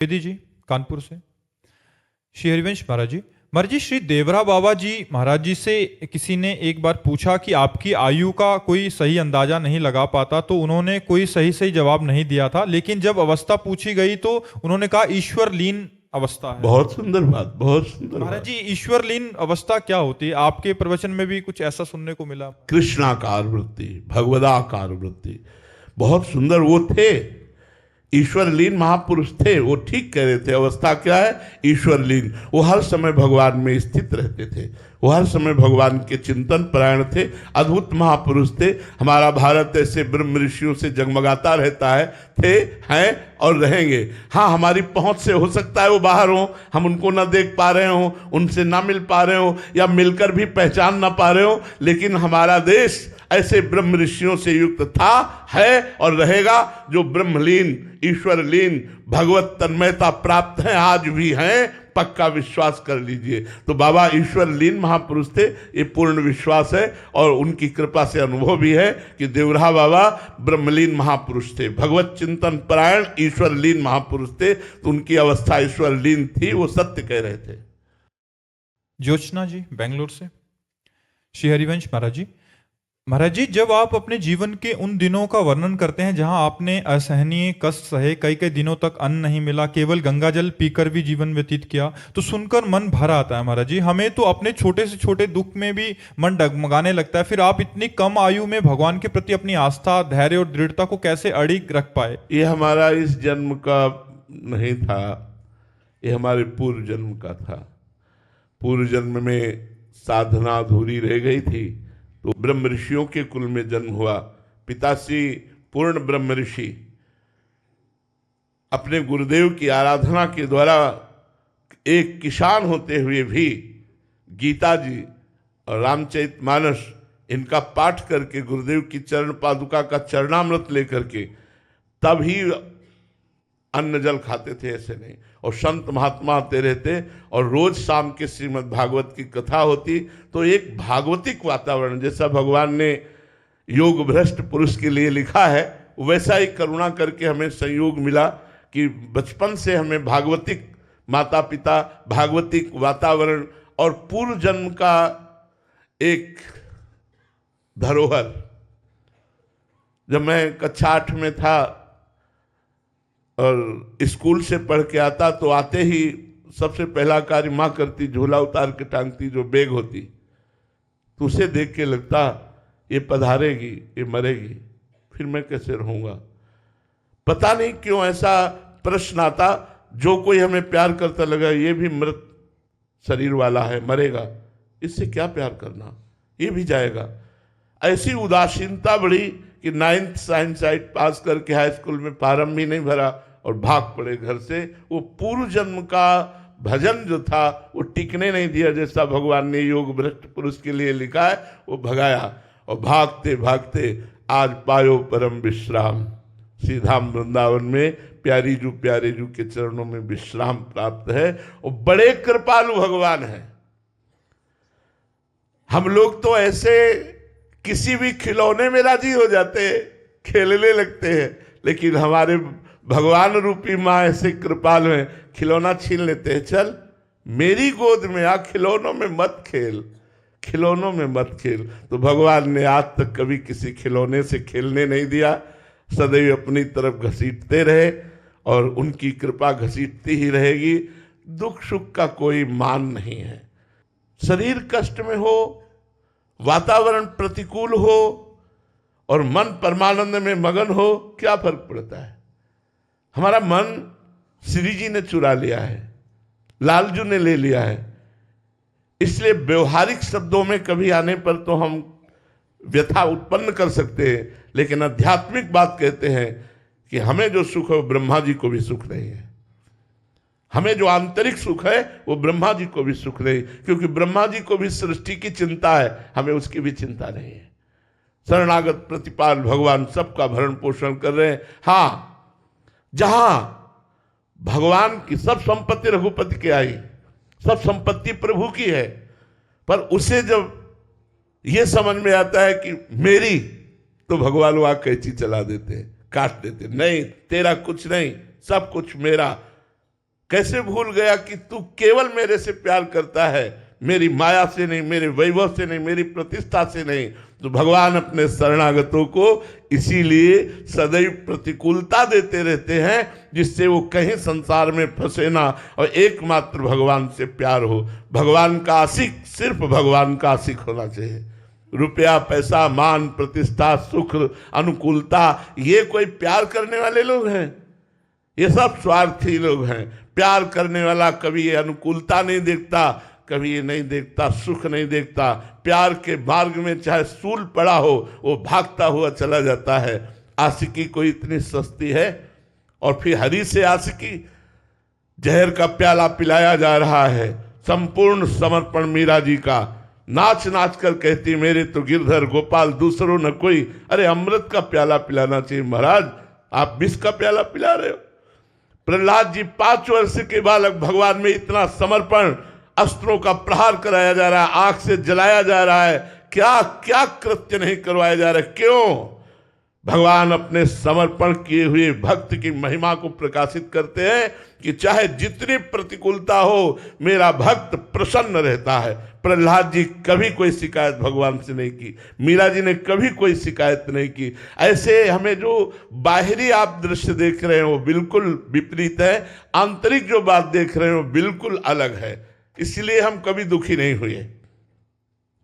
बेदी जी कानपुर से। श्री हरिवंश महाराज जी श्री देवरा बाबा जी महाराज जी से किसी ने एक बार पूछा कि आपकी आयु का कोई सही अंदाजा नहीं लगा पाता, तो उन्होंने कोई सही जवाब नहीं दिया था, लेकिन जब अवस्था पूछी गई तो उन्होंने कहा ईश्वर लीन अवस्था है। बहुत सुंदर बात, बहुत सुंदर महाराज बात। जी ईश्वर लीन अवस्था क्या होती है? आपके प्रवचन में भी कुछ ऐसा सुनने को मिला। कृष्णाकार वृत्ति, भगवदाकार वृत्ति, बहुत सुंदर वो थे। ईश्वरलीन महापुरुष थे, वो ठीक कह रहे थे। अवस्था क्या है? ईश्वरलीन। वो हर समय भगवान में स्थित रहते थे, वो हर समय भगवान के चिंतन परायण थे, अद्भुत महापुरुष थे। हमारा भारत ऐसे ब्रह्म ऋषियों से जगमगाता रहता है, थे, हैं और रहेंगे। हाँ, हमारी पहुंच से हो सकता है वो बाहर हो, हम उनको ना देख पा रहे हो, उनसे ना मिल पा रहे हो, या मिलकर भी पहचान ना पा रहे हो, लेकिन हमारा देश ऐसे ब्रह्म ऋषियों से युक्त था, है और रहेगा, जो ब्रह्मलीन, ईश्वरलीन, भगवत तन्मयता प्राप्त हैं, आज भी हैं, पक्का विश्वास कर लीजिए। तो बाबा ईश्वरलीन महापुरुष थे, ये पूर्ण विश्वास है, और उनकी कृपा से अनुभव भी है कि देवरा बाबा ब्रह्मलीन महापुरुष थे, भगवत चिंतन परायण ईश्वरलीन महापुरुष थे। तो उनकी अवस्था ईश्वरलीन थी, वो सत्य कह रहे थे। ज्योत्सना जी बेंगलोर से। श्री हरिवंश महाराज जी जब आप अपने जीवन के उन दिनों का वर्णन करते हैं जहां आपने असहनीय कष्ट सहे, कई दिनों तक अन्न नहीं मिला, केवल गंगा जल पीकर भी जीवन व्यतीत किया, तो सुनकर मन भर आता है महाराज जी। हमें तो अपने छोटे से छोटे दुख में भी मन डगमगाने लगता है। फिर आप इतनी कम आयु में भगवान के प्रति अपनी आस्था, धैर्य और दृढ़ता को कैसे अड़िग रख पाए? ये हमारा इस जन्म का नहीं था, ये हमारे पूर्व जन्म का था। पूर्व जन्म में साधना अधूरी रह गई थी, तो ब्रह्म ऋषियों के कुल में जन्म हुआ। पिताश्री पूर्ण ब्रह्म ऋषि अपने गुरुदेव की आराधना के द्वारा एक किसान होते हुए भी गीता जी और रामचरितमानस इनका पाठ करके, गुरुदेव की चरण पादुका का चरणामृत लेकर के तब ही अन्न जल खाते थे, ऐसे नहीं। और संत महात्मा आते रहते, और रोज शाम के श्रीमद् भागवत की कथा होती, तो एक भागवतिक वातावरण, जैसा भगवान ने योग भ्रष्ट पुरुष के लिए लिखा है, वैसा ही करुणा करके हमें संयोग मिला कि बचपन से हमें भागवतिक माता पिता, भागवतिक वातावरण और पूर्व जन्म का एक धरोहर। जब मैं कक्षा 8 में था और स्कूल से पढ़ के आता, तो आते ही सबसे पहला कार्य माँ करती, झोला उतार के टांगती, जो बैग होती, तो उसे देख के लगता ये पधारेगी, ये मरेगी, फिर मैं कैसे रहूँगा। पता नहीं क्यों ऐसा प्रश्न आता। जो कोई हमें प्यार करता लगा ये भी मृत शरीर वाला है, मरेगा, इससे क्या प्यार करना, ये भी जाएगा। ऐसी उदासीनता बढ़ी कि 9th साइंस साइट पास करके हाई स्कूल में फार्म भी नहीं भरा और भाग पड़े घर से। वो पूर्व जन्म का भजन जो था वो टिकने नहीं दिया, जैसा भगवान ने योग भ्रष्ट पुरुष के लिए लिखा है, वो भगाया। और भागते भागते आज पायो परम विश्राम, सीधाम वृंदावन में प्यारी जू के चरणों में विश्राम प्राप्त है। और बड़े कृपालु भगवान है। हम लोग तो ऐसे किसी भी खिलौने में राजी हो जाते हैं, खेलने लगते हैं, लेकिन हमारे भगवान रूपी माँ ऐसे कृपालु हैं, खिलौना छीन लेते हैं, चल मेरी गोद में आ, खिलौनों में मत खेल, खिलौनों में मत खेल। तो भगवान ने आज तक कभी किसी खिलौने से खेलने नहीं दिया, सदैव अपनी तरफ घसीटते रहे, और उनकी कृपा घसीटती ही रहेगी। दुख सुख का कोई मान नहीं है। शरीर कष्ट में हो, वातावरण प्रतिकूल हो और मन परमानंद में मगन हो, क्या फर्क पड़ता है। हमारा मन श्री जी ने चुरा लिया है, लालजू ने ले लिया है। इसलिए व्यवहारिक शब्दों में कभी आने पर तो हम व्यथा उत्पन्न कर सकते हैं, लेकिन आध्यात्मिक बात कहते हैं कि हमें जो सुख है वो ब्रह्मा जी को भी सुख नहीं है। हमें जो आंतरिक सुख है वो ब्रह्मा जी को भी सुख नहीं, क्योंकि ब्रह्मा जी को भी सृष्टि की चिंता है, हमें उसकी भी चिंता नहीं है। शरणागत प्रतिपाल भगवान सबका भरण पोषण कर रहे हैं। हाँ, जहां भगवान की सब संपत्ति रघुपति की आई, सब संपत्ति प्रभु की है, पर उसे जब यह समझ में आता है कि मेरी, तो भगवान वहां कैंची चला देते हैं, काट देते, नहीं तेरा कुछ नहीं, सब कुछ मेरा। कैसे भूल गया कि तू केवल मेरे से प्यार करता है, मेरी माया से नहीं, मेरे वैभव से नहीं, मेरी प्रतिष्ठा से नहीं। तो भगवान अपने शरणागतों को इसीलिए सदैव प्रतिकूलता देते रहते हैं, जिससे वो कहीं संसार में फंसे ना और एकमात्र भगवान से प्यार हो। भगवान का आशिक सिर्फ भगवान का आशिक होना चाहिए। रुपया, पैसा, मान, प्रतिष्ठा, सुख, अनुकूलता, ये कोई प्यार करने वाले लोग हैं? ये सब स्वार्थी लोग हैं। प्यार करने वाला कभी ये अनुकूलता नहीं देखता, कभी ये नहीं देखता, सुख नहीं देखता। प्यार के मार्ग में चाहे सूल पड़ा हो, वो भागता हुआ चला जाता है। आशिकी कोई इतनी सस्ती है? और फिर हरि से आशिकी, जहर का प्याला पिलाया जा रहा है। संपूर्ण समर्पण मीरा जी का, नाच नाच कर कहती मेरे तो गिरधर गोपाल दूसरों न कोई। अरे अमृत का प्याला पिलाना चाहिए महाराज, आप विष का प्याला पिला रहे हो। प्रहलाद जी 5 वर्ष के बालक, भगवान में इतना समर्पण, अस्त्रों का प्रहार कराया जा रहा है, आंख से जलाया जा रहा है, क्या क्या कृत्य नहीं करवाया जा रहा है? क्यों? भगवान अपने समर्पण किए हुए भक्त की महिमा को प्रकाशित करते हैं कि चाहे जितनी प्रतिकूलता हो, मेरा भक्त प्रसन्न रहता है। प्रहलाद जी कभी कोई शिकायत भगवान से नहीं की, मीरा जी ने कभी कोई शिकायत नहीं की। ऐसे हमें जो बाहरी आप दृश्य देख रहे हैं वो बिल्कुल विपरीत है, आंतरिक जो बात देख रहे हैं वो बिल्कुल अलग है। इसलिए हम कभी दुखी नहीं हुए,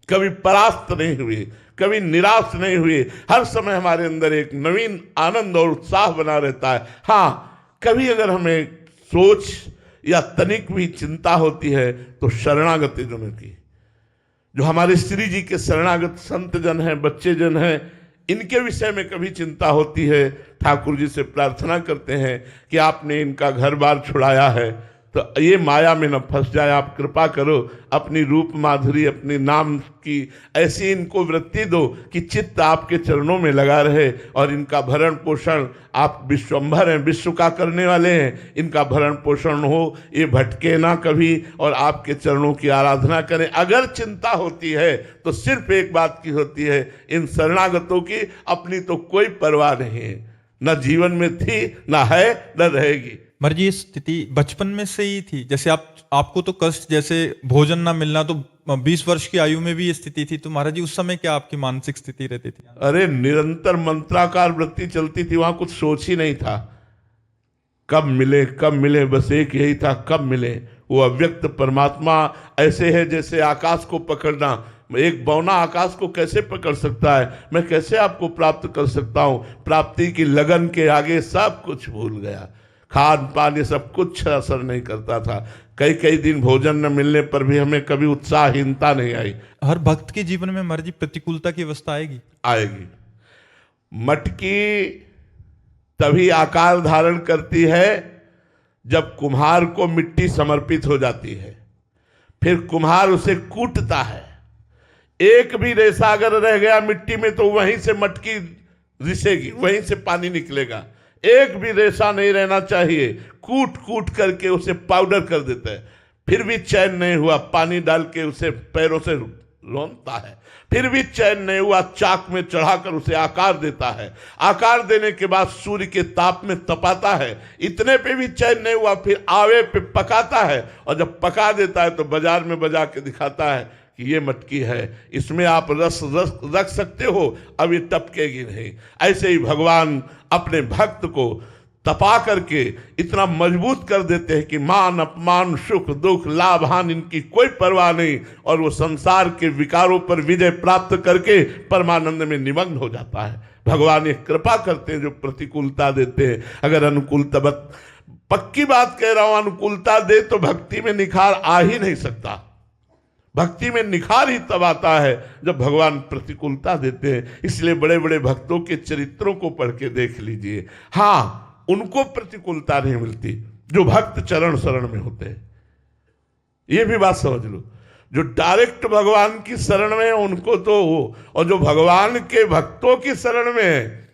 कभी परास्त नहीं हुए, कभी निराश नहीं हुए। हर समय हमारे अंदर एक नवीन आनंद और उत्साह बना रहता है। हाँ, कभी अगर हमें सोच या तनिक भी चिंता होती है तो शरणागत जनों की, जो हमारे श्री जी के शरणागत संत जन हैं, बच्चे जन हैं, इनके विषय में कभी चिंता होती है। ठाकुर जी से प्रार्थना करते हैं कि आपने इनका घर बार छुड़ाया है तो ये माया में न फंस जाए, आप कृपा करो। अपनी रूप माधुरी, अपने नाम की ऐसी इनको वृत्ति दो कि चित्त आपके चरणों में लगा रहे और इनका भरण पोषण, आप विश्वंभर हैं, विश्व का करने वाले हैं, इनका भरण पोषण हो, ये भटके ना कभी और आपके चरणों की आराधना करें। अगर चिंता होती है तो सिर्फ एक बात की होती है, इन शरणागतों की अपनी तो कोई परवाह नहीं है, न जीवन में थी, न है, न रहेगी। महाराज जी ये स्थिति बचपन में से ही थी? जैसे आपको तो कष्ट, जैसे भोजन ना मिलना, तो 20 वर्ष की आयु में भी ये स्थिति थी, तो महाराज जी उस समय क्या आपकी मानसिक स्थिति रहती थी? अरे निरंतर मंत्राकार वृत्ति चलती थी, वहां कुछ सोच ही नहीं था। कब मिले, कब मिले, बस एक यही था, कब मिले। वो अव्यक्त परमात्मा ऐसे है जैसे आकाश को पकड़ना। एक बौना आकाश को कैसे पकड़ सकता है? मैं कैसे आपको प्राप्त कर सकता हूं? प्राप्ति की लगन के आगे सब कुछ भूल गया। खान पान ये सब कुछ असर नहीं करता था। कई कई दिन भोजन न मिलने पर भी हमें कभी उत्साहहीनता नहीं आई। हर भक्त के जीवन में महाराज जी प्रतिकूलता की अवस्था आएगी? आएगी। मटकी तभी आकार धारण करती है जब कुम्हार को मिट्टी समर्पित हो जाती है, फिर कुम्हार उसे कूटता है। एक भी रेशा अगर रह गया मिट्टी में तो वहीं से मटकी रिसेगी, वहीं से पानी निकलेगा। एक भी रेशा नहीं रहना चाहिए। कूट कूट करके उसे पाउडर कर देता है, फिर भी चैन नहीं हुआ, पानी डाल के उसे पैरों से रौंदता है, फिर भी चैन नहीं हुआ, चाक में चढ़ाकर उसे आकार देता है। आकार देने के बाद सूर्य के ताप में तपाता है, इतने पे भी चैन नहीं हुआ, फिर आवे पे पकाता है, और जब पका देता है तो बाजार में बजा के दिखाता है कि ये मटकी है, इसमें आप रस रख सकते हो, अब ये टपकेगी नहीं। ऐसे ही भगवान अपने भक्त को तपा करके इतना मजबूत कर देते हैं कि मान अपमान, सुख दुख, लाभ हानि इनकी कोई परवाह नहीं, और वो संसार के विकारों पर विजय प्राप्त करके परमानंद में निमग्न हो जाता है। भगवान एक कृपा करते हैं जो प्रतिकूलता देते हैं। अगर अनुकूलता, पक्की बात कह रहा हूं, अनुकूलता दे तो भक्ति में निखार आ ही नहीं सकता। भक्ति में निखार ही तब आता है जब भगवान प्रतिकूलता देते हैं। इसलिए बड़े बड़े भक्तों के चरित्रों को पढ़ के देख लीजिए। हाँ, उनको प्रतिकूलता नहीं मिलती जो भक्त चरण शरण में होते हैं। ये भी बात समझ लो, जो डायरेक्ट भगवान की शरण में है उनको तो हो, और जो भगवान के भक्तों की शरण में है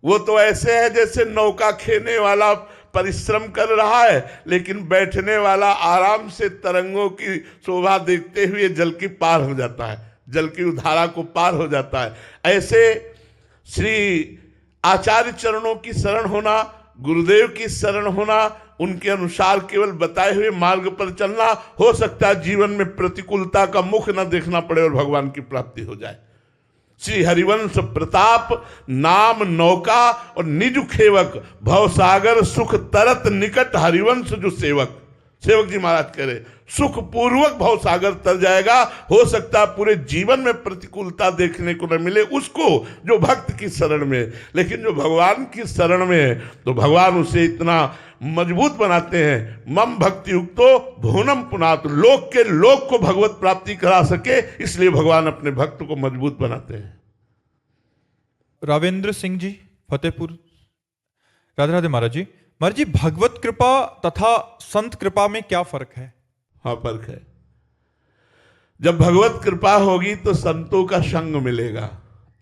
वो तो ऐसे है जैसे नौका खेने वाला परिश्रम कर रहा है, लेकिन बैठने वाला आराम से तरंगों की शोभा देखते हुए जल की पार हो जाता है, जल की धारा को पार हो जाता है। ऐसे श्री आचार्य चरणों की शरण होना, गुरुदेव की शरण होना, उनके अनुसार केवल बताए हुए मार्ग पर चलना, हो सकता है जीवन में प्रतिकूलता का मुख न देखना पड़े और भगवान की प्राप्ति हो जाए। श्री हरिवंश प्रताप नाम नौका और निज खेवक, भवसागर सुख तरत निकट हरिवंश जो सेवक। सेवक जी महाराज कह रहे सुख पूर्वक भवसागर तर जाएगा। हो सकता है पूरे जीवन में प्रतिकूलता देखने को न मिले उसको जो भक्त की शरण में है, लेकिन जो भगवान की शरण में है तो भगवान उसे इतना मजबूत बनाते हैं। मम भक्ति युक्तो भुवनम पुनात, लोक के लोक को भगवत प्राप्ति करा सके, इसलिए भगवान अपने भक्त को मजबूत बनाते हैं। रावेंद्र सिंह जी फतेहपुर। राधे राधे महाराज जी। महाराज जी, भगवत कृपा तथा संत कृपा में क्या फर्क है? हाँ, फर्क है। जब भगवत कृपा होगी तो संतों का संग मिलेगा।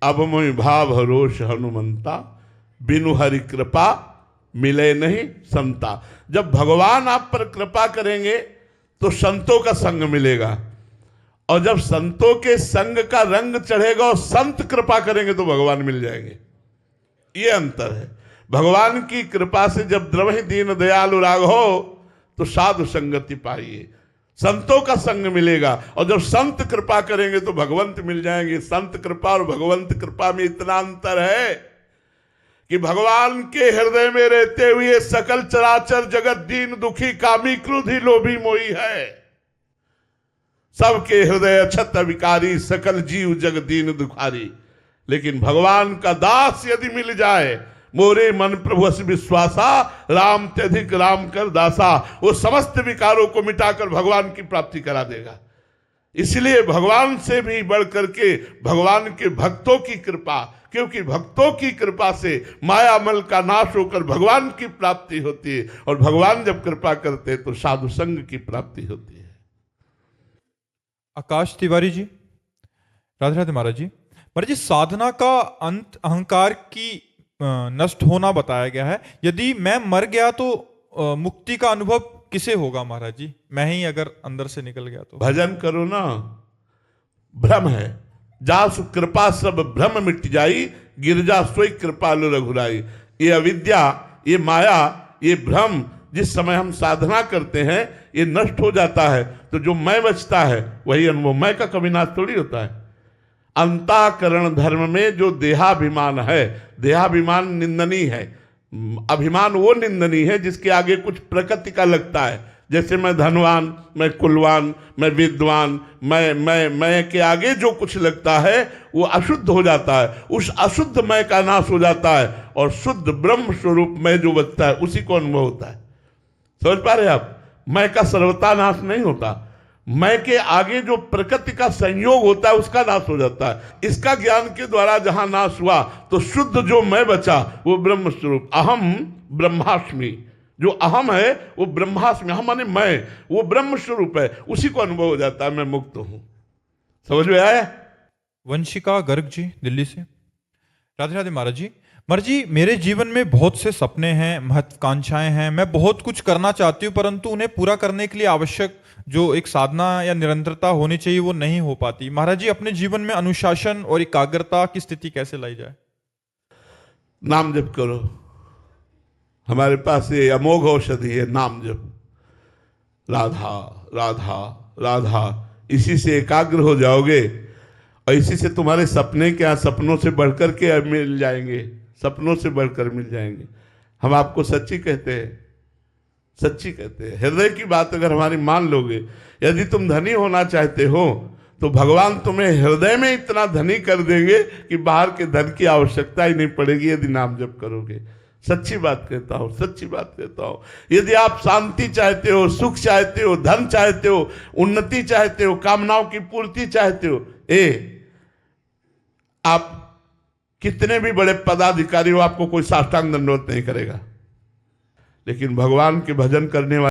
अब मोहि भाव रोष हनुमंता, बिनु हरि कृपा मिले नहीं संता। जब भगवान आप पर कृपा करेंगे तो संतों का संग मिलेगा, और जब संतों के संग का रंग चढ़ेगा और संत कृपा करेंगे तो भगवान मिल जाएंगे। ये अंतर है। भगवान की कृपा से जब द्रवहि दीन दयालु राघो तो साधु संगति पाइए, संतों का संग मिलेगा, और जब संत कृपा करेंगे तो भगवंत मिल जाएंगे। संत कृपा और भगवंत कृपा में इतना अंतर है कि भगवान के हृदय में रहते हुए सकल चराचर जगत दीन दुखी कामी क्रोधी लोभी मोही है। सबके हृदय अछत विकारी, सकल जीव जग दीन दुखारी। लेकिन भगवान का दास यदि मिल जाए, मोरे मन प्रभु अस विश्वासा, राम त्यधिक राम कर दासा, वो समस्त विकारों को मिटाकर भगवान की प्राप्ति करा देगा। इसलिए भगवान से भी बढ़ करके भगवान के भक्तों की कृपा, क्योंकि भक्तों की कृपा से मायामल का नाश होकर भगवान की प्राप्ति होती है, और भगवान जब कृपा करते हैं तो साधु संग की प्राप्ति होती है। आकाश तिवारी जी। राधे राधे महाराज जी। महाराज जी, साधना का अंत अहंकार की नष्ट होना बताया गया है। यदि मैं मर गया तो मुक्ति का अनुभव किसे होगा महाराज जी? मैं ही अगर अंदर से निकल गया तो? भजन करो ना, भ्रम है। जासु कृपा सब भ्रम मिट जाई, गिरजा सोई कृपालु रघुराई। ये अविद्या, ये माया, ये भ्रम जिस समय हम साधना करते हैं ये नष्ट हो जाता है, तो जो मैं बचता है वही अनुभव। मैं का कभी नाश थोड़ी होता है। अंताकरण धर्म में जो देहाभिमान है, देहाभिमान निंदनीय है। अभिमान वो निंदनीय है जिसके आगे कुछ प्रकृति का लगता है। जैसे मैं धनवान, मैं कुलवान, मैं विद्वान, मैं के आगे जो कुछ लगता है वो अशुद्ध हो जाता है। उस अशुद्ध मैं का नाश हो जाता है, और शुद्ध ब्रह्म स्वरूप मैं जो बचता है उसी को अनुभव होता है। समझ पा रहे आप? मैं का सर्वथा नाश नहीं होता। मैं के आगे जो प्रकृति का संयोग होता है उसका नाश हो जाता है। इसका ज्ञान के द्वारा जहां नाश हुआ तो शुद्ध जो मैं बचा वो ब्रह्म स्वरूप, अहम ब्रह्मास्मि। जो अहम है वो ब्रह्मास्मि, अहम माने मैं, वो ब्रह्म स्वरूप है, उसी को अनुभव हो जाता है, मैं मुक्त हूं। समझ में आया? वंशिका गर्ग जी दिल्ली से। राधे राधे महाराज जी। महाराज जी, मेरे जीवन में बहुत से सपने हैं, महत्वाकांक्षाएं हैं, मैं बहुत कुछ करना चाहती हूँ, परंतु उन्हें पूरा करने के लिए आवश्यक जो एक साधना या निरंतरता होनी चाहिए वो नहीं हो पाती। महाराज जी, अपने जीवन में अनुशासन और एकाग्रता की स्थिति कैसे लाई जाए? नाम जप करो। हमारे पास ये अमोघ औषधि है, नाम जप। राधा राधा राधा, इसी से एकाग्र हो जाओगे, और इसी से तुम्हारे सपने क्या सपनों से बढ़कर के मिल जाएंगे, सपनों से बढ़कर मिल जाएंगे। हम आपको सच्ची कहते हैं, सच्ची कहते हैं। हृदय की बात अगर हमारी मान लोगे, यदि तुम धनी होना चाहते हो तो भगवान तुम्हें हृदय में इतना धनी कर देंगे कि बाहर के धन की आवश्यकता ही नहीं पड़ेगी यदि नाम जप करोगे। सच्ची बात कहता हूं, सच्ची बात कहता हूं। यदि आप शांति चाहते हो, सुख चाहते हो, धन चाहते हो, उन्नति चाहते हो, कामनाओं की पूर्ति चाहते हो, आप कितने भी बड़े पदाधिकारी हो, आपको कोई साष्टांग दंडवत नहीं करेगा। लेकिन भगवान के भजन करने वाले